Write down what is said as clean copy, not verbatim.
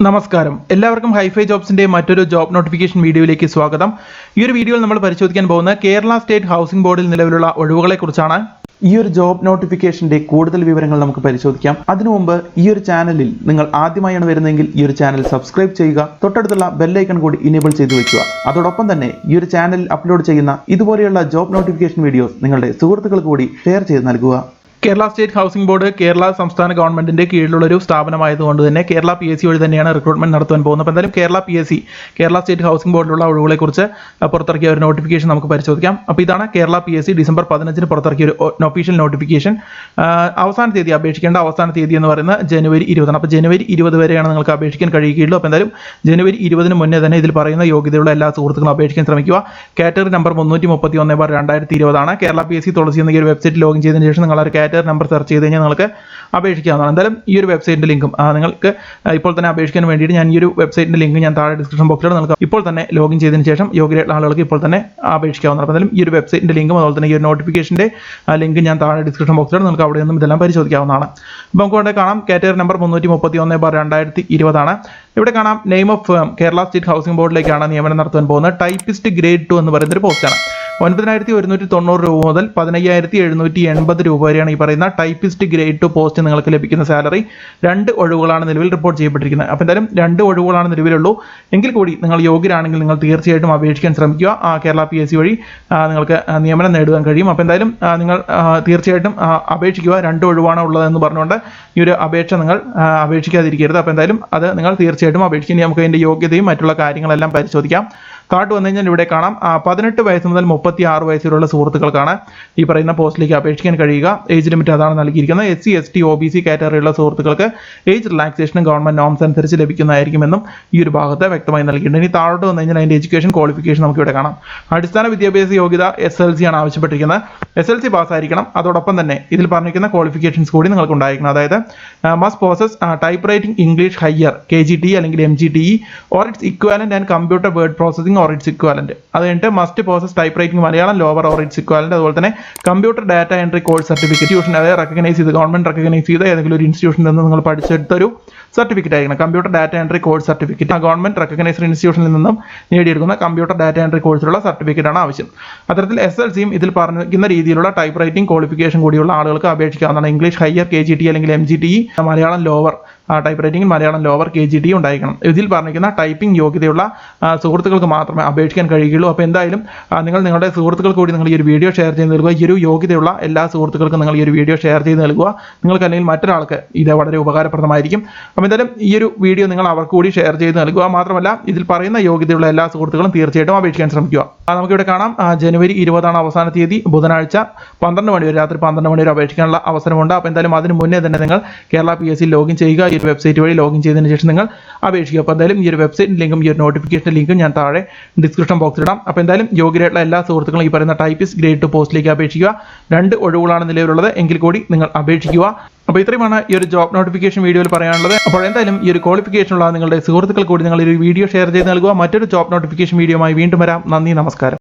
നമസ്കാരം എല്ലാവർക്കും ഹൈഫൈ ജോബ്സിന്റെ മറ്റൊരു ജോബ് നോട്ടിഫിക്കേഷൻ വീഡിയോയിലേക്ക് സ്വാഗതം. ഈ ഒരു വീഡിയോയിൽ നമ്മൾ പരിശോധിക്കാൻ പോകുന്ന കേരള സ്റ്റേറ്റ് ഹൗസിംഗ് ബോർഡിൽ നിലവിലുള്ള ഒഴിവുകളെ കുറിച്ചാണ്. ഈ ഒരു ജോബ് നോട്ടിഫിക്കേഷന്റെ കൂടുതൽ വിവരങ്ങൾ നമുക്ക് പരിശോധിക്കാം. അതിനു മുമ്പ് ഈ ഒരു ചാനലിൽ നിങ്ങൾ ആദ്യമായാണ് വരുന്നതെങ്കിൽ ഈ ഒരു ചാനൽ സബ്സ്ക്രൈബ് ചെയ്യുക, തൊട്ടടുത്തുള്ള ബെൽ ഐക്കൺ കൂടി ഇനേബിൾ ചെയ്തു വെക്കുക. അതോടൊപ്പം തന്നെ ഈ ഒരു ചാനലിൽ അപ്ലോഡ് ചെയ്യുന്ന ഇതുപോലെയുള്ള ജോബ് നോട്ടിഫിക്കേഷൻ വീഡിയോസ് നിങ്ങളുടെ സുഹൃത്തുക്കൾക്ക് കൂടി ഷെയർ ചെയ്ത് നൽകുക. Kerala state housing board Kerala സംസ്ഥാന ഗവൺമെന്റിന്റെ കീഴിലുള്ള ഒരു സ്ഥാപനമായതുകൊണ്ട് തന്നെ കേരള PSC വഴി തന്നെയാണ് റിക്രൂട്ട്മെന്റ് നടത്താൻ പോകുന്നത്. അപ്പോൾ എന്തായാലും Kerala PSC Kerala state housing ബോർഡിലുള്ള ഒഴിവുകളെക്കുറിച്ച് പുറത്തിറക്കിയ ഒരു നോട്ടിഫിക്കേഷൻ നമുക്ക് പരിശോധിക്കാം. അപ്പോൾ ഇതാണ് കേരള PSC ഡിസംബർ 15 പുറത്തിറക്കിയ ഒരു ഒഫീഷ്യൽ നോട്ടിഫിക്കേഷൻ. അവസാന തീയതി അപേക്ഷിക്കേണ്ട അവസാന തീയതി എന്ന് പറയുന്നത് ജനുവരി 20. അപ്പോൾ ജനുവരി 20 വരെയാണ് നിങ്ങൾക്ക് അപേക്ഷിക്കാൻ കഴിയുകയുള്ളൂ. അപ്പോൾ എന്തായാലും ജനുവരി 20 മുന്നേ തന്നെ ഇതിൽ പറയുന്ന യോഗ്യതയുള്ള എല്ലാ സുഹൃത്തുക്കളും അപേക്ഷിക്കാൻ ശ്രമിക്കുക. കാറ്റഗറി നമ്പർ 331/2020 കേരള PSC തുളസി എന്ന ഈ ഒരു വെബ്സൈറ്റ് ലോഗിൻ ചെയ്തതിന് ശേഷം നിങ്ങൾ ഒരു കാറ്റഗറി നമ്പർ സെർച്ച് ചെയ്ത് കഴിഞ്ഞാൽ നിങ്ങൾക്ക് അപേക്ഷിക്കാവുന്നതാണ്. എന്തായാലും ഈ ഒരു വെബ്സൈറ്റിന്റെ ലിങ്കും നിങ്ങൾക്ക് ഇപ്പോൾ തന്നെ അപേക്ഷിക്കാൻ വേണ്ടിയിട്ട് ഞാൻ ഈ ഒരു വെബ്സൈറ്റിന്റെ ലിങ്ക് ഞാൻ താഴെ ഡിസ്ക്രിപ്ഷൻ ബോക്സിൽ നിങ്ങൾക്ക് ഇപ്പോൾ തന്നെ ലോഗിൻ ചെയ്തതിന് ശേഷം യോഗ്യരായിട്ടുള്ള ആളുകൾക്ക് ഇപ്പോൾ തന്നെ അപേക്ഷിക്കാവുന്നതാണ്. അപ്പോൾ എന്തായാലും ഈ ഒരു വെബ്സൈറ്റിന്റെ ലിങ്കും അതുപോലെ തന്നെ ഈ ഒരു നോട്ടിഫിക്കേഷന്റെ ലിങ്ക് ഞാൻ താഴെ ഡിസ്ക്രിപ്ഷൻ ബോക്സിൽ നിങ്ങൾക്ക് അവിടെ നിന്നും ഇതെല്ലാം പരിശോധിക്കാവുന്നതാണ്. അപ്പോൾ നമുക്ക് ഇവിടെ കാണാം കാറ്റഗറി നമ്പർ 331/2020. ഇവിടെ കാണാം name of firm Kerala state housing ബോർഡിലേക്കാണ് നിയമനം നടത്താൻ പോകുന്നത്. ടൈപ്പിസ്റ്റ് ഗ്രേഡ് 2 എന്ന് പറയുന്ന ഒരു പോസ്റ്റാണ്. 9,190 രൂപ മുതൽ 15,780 രൂപ വരെയാണ് ഈ പറയുന്ന ടൈപ്പിസ്റ്റ് ഗ്രേഡ് 2 പോസ്റ്റ് നിങ്ങൾക്ക് ലഭിക്കുന്ന സാലറി. 2 ഒഴിവുകളാണ് നിലവിൽ റിപ്പോർട്ട് ചെയ്യപ്പെട്ടിരിക്കുന്നത്. അപ്പോൾ എന്തായാലും 2 ഒഴിവുകളാണ് നിലവിലുള്ളൂ. എങ്കിൽ കൂടി നിങ്ങൾ യോഗ്യരാണെങ്കിൽ നിങ്ങൾ തീർച്ചയായിട്ടും അപേക്ഷിക്കാൻ ശ്രമിക്കുക. കേരള PSC വഴി നിങ്ങൾക്ക് നിയമനം നേടുവാൻ കഴിയും. അപ്പോൾ എന്തായാലും നിങ്ങൾ തീർച്ചയായിട്ടും അപേക്ഷിക്കുക. 2 ഒഴിവാണ് ഉള്ളതെന്ന് പറഞ്ഞുകൊണ്ട് ഈ ഒരു അപേക്ഷ നിങ്ങൾ അപേക്ഷിക്കാതിരിക്കരുത്. അപ്പോൾ എന്തായാലും അത് നിങ്ങൾ തീർച്ചയായിട്ടും അപേക്ഷിക്കുക. നമുക്ക് അതിൻ്റെ യോഗ്യതയും മറ്റുള്ള കാര്യങ്ങളെല്ലാം പരിശോധിക്കാം. താഴോട്ട് വന്നു കഴിഞ്ഞാൽ ഇവിടെ കാണാം 18 വയസ്സ് മുതൽ 36 വയസ്സിലുള്ള സുഹൃത്തുക്കൾക്കാണ് ഈ പറയുന്ന പോസ്റ്റിലേക്ക് അപേക്ഷിക്കാൻ കഴിയുക. ഏജ് ലിമിറ്റ് അതാണ് നൽകിയിരിക്കുന്നത്. SC ST OBC കാറ്റഗറിയുള്ള സുഹൃത്തുക്കൾക്ക് ഏജ് റിലാക്സേഷനും ഗവൺമെന്റ് നോംസ് അനുസരിച്ച് ലഭിക്കുന്നതായിരിക്കുമെന്നും ഈ ഒരു ഭാഗത്ത് വ്യക്തമായി നൽകിയിട്ടുണ്ട്. ഇനി താഴോട്ട് വന്നു കഴിഞ്ഞാൽ അതിൻ്റെ എഡ്യൂക്കേഷൻ ക്വാളിഫിക്കേഷൻ നമുക്ക് ഇവിടെ കാണാം. അടിസ്ഥാന വിദ്യാഭ്യാസ യോഗ്യത SLC ആണ് ആവശ്യപ്പെട്ടിരിക്കുന്നത്. SLC പാസ്സായിരിക്കണം. അതോടൊപ്പം തന്നെ ഇതിൽ പറഞ്ഞിരിക്കുന്ന ക്വാളിഫിക്കേഷൻസ് കൂടി നിങ്ങൾക്ക് ഉണ്ടായിരിക്കണം. അതായത് must possess type writing English higher KGTE അല്ലെങ്കിൽ MGTE or its equivalent and computer word processing or its equivalent. അത് കഴിഞ്ഞിട്ട് must possess type writing Malayalam lower or its equivalent. അതുപോലെ തന്നെ computer data entry course certificate institution, അതായത് recognise ചെയ്ത് government recognise ചെയ്ത ഏതെങ്കിലും ഒരു ഇൻസ്റ്റിറ്റ്യൂഷനിൽ നിന്ന് നിങ്ങൾ പഠിച്ചെടുത്തൊരു സർട്ടിഫിക്കറ്റ് ആയിരിക്കണം. Computer data entry course certificate government recognised ഇൻസ്റ്റിറ്റ്യൂഷനിൽ നിന്നും നേടിയെടുക്കുന്ന കമ്പ്യൂട്ടർ ഡാറ്റ എൻട്രി കോഴ്സിലുള്ള സർട്ടിഫിക്കറ്റ് ആണ് ആവശ്യം. അത്തരത്തിൽ SLCയും ഇതിൽ പറഞ്ഞിരിക്കുന്ന രീതിയിലുള്ള ടൈപ്പ് റൈറ്റിംഗ് ക്വാളിഫിക്കേഷൻ കൂടിയുള്ള ആളുകൾക്ക് അപേക്ഷിക്കാവുന്നതാണ്. ഇംഗ്ലീഷ് ഹയർ KGTE അല്ലെങ്കിൽ MGTE, മലയാളം ലോവർ ടൈപ്പ് റൈറ്റിംഗിൽ മലയാളം ലോവർ KGTE ഉണ്ടായിരിക്കണം. ഇതിൽ പറഞ്ഞിരിക്കുന്ന ടൈപ്പിംഗ് യോഗ്യതയുള്ള സുഹൃത്തുക്കൾക്ക് മാത്രമേ അപേക്ഷിക്കാൻ കഴിയുകയുള്ളൂ. അപ്പോൾ എന്തായാലും നിങ്ങൾ നിങ്ങളുടെ സുഹൃത്തുക്കൾക്ക് കൂടി നിങ്ങൾ ഈ ഒരു വീഡിയോ ഷെയർ ചെയ്ത് നൽകുക. ഈ ഒരു യോഗ്യതയുള്ള എല്ലാ സുഹൃത്തുക്കൾക്കും നിങ്ങൾ ഈ ഒരു വീഡിയോ ഷെയർ ചെയ്ത് നൽകുക. നിങ്ങൾക്ക് അല്ലെങ്കിൽ മറ്റൊരാൾക്ക് ഇത് വളരെ ഉപകാരപ്രദമായിരിക്കും. അപ്പോൾ എന്തായാലും ഈ ഒരു വീഡിയോ നിങ്ങൾ അവർക്ക് കൂടി ഷെയർ ചെയ്ത് നൽകുക. മാത്രമല്ല ഇതിൽ പറയുന്ന യോഗ്യതയുള്ള എല്ലാ സുഹൃത്തുക്കളും തീർച്ചയായിട്ടും അപേക്ഷിക്കാൻ ശ്രമിക്കുക. നമുക്കിവിടെ കാണാം ജനുവരി 20 അവസാന തീയതി, ബുധനാഴ്ച 12 മണി വരെ, രാത്രി 12 മണി വരെ അപേക്ഷിക്കാനുള്ള അവസരമുണ്ട്. അപ്പോൾ എന്തായാലും അതിന് മുന്നേ തന്നെ നിങ്ങൾ കേരള PSC ലോഗിൻ ചെയ്യുക. ഈ ഒരു വെബ്സൈറ്റ് വഴി ലോഗിൻ ചെയ്തതിന് ശേഷം നിങ്ങൾ അപേക്ഷിക്കുക. അപ്പോൾ എന്തായാലും ഈ ഒരു വെബ്സൈറ്റ് ലിങ്കും ഈ ഒരു നോട്ടിഫിക്കേഷൻ ലിങ്കും ഞാൻ താഴെ ഡിസ്ക്രിപ്ഷൻ ബോക്സിൽ ഇടാം. അപ്പോൾ എന്തായാലും യോഗ്യരായിട്ടുള്ള എല്ലാ സുഹൃത്തുക്കളും ഈ പറയുന്ന ടൈപ്പിസ്റ്റ് ഗ്രേഡ് 2 പോസ്റ്റിലേക്ക് അപേക്ഷിക്കുക. 2 ഒഴിവുകളാണ് നിലവിലുള്ളത്. എങ്കിൽ കൂടി നിങ്ങൾ അപേക്ഷിക്കുക. അപ്പോൾ ഇത്രയുമാണ് ഈ ഒരു ജോബ് നോട്ടിഫിക്കേഷൻ വീഡിയോയിൽ പറയാനുള്ളത്. അപ്പോൾ എന്തായാലും ഈ ഒരു ക്വാളിഫിക്കേഷനുള്ള നിങ്ങളുടെ സുഹൃത്തുക്കൾ കൂടി നിങ്ങൾ ഒരു വീഡിയോ ഷെയർ ചെയ്ത് നൽകുക. മറ്റൊരു ജോബ് നോട്ടിഫിക്കേഷൻ വീഡിയോയുമായി വീണ്ടും വരാം. നന്ദി, നമസ്കാരം.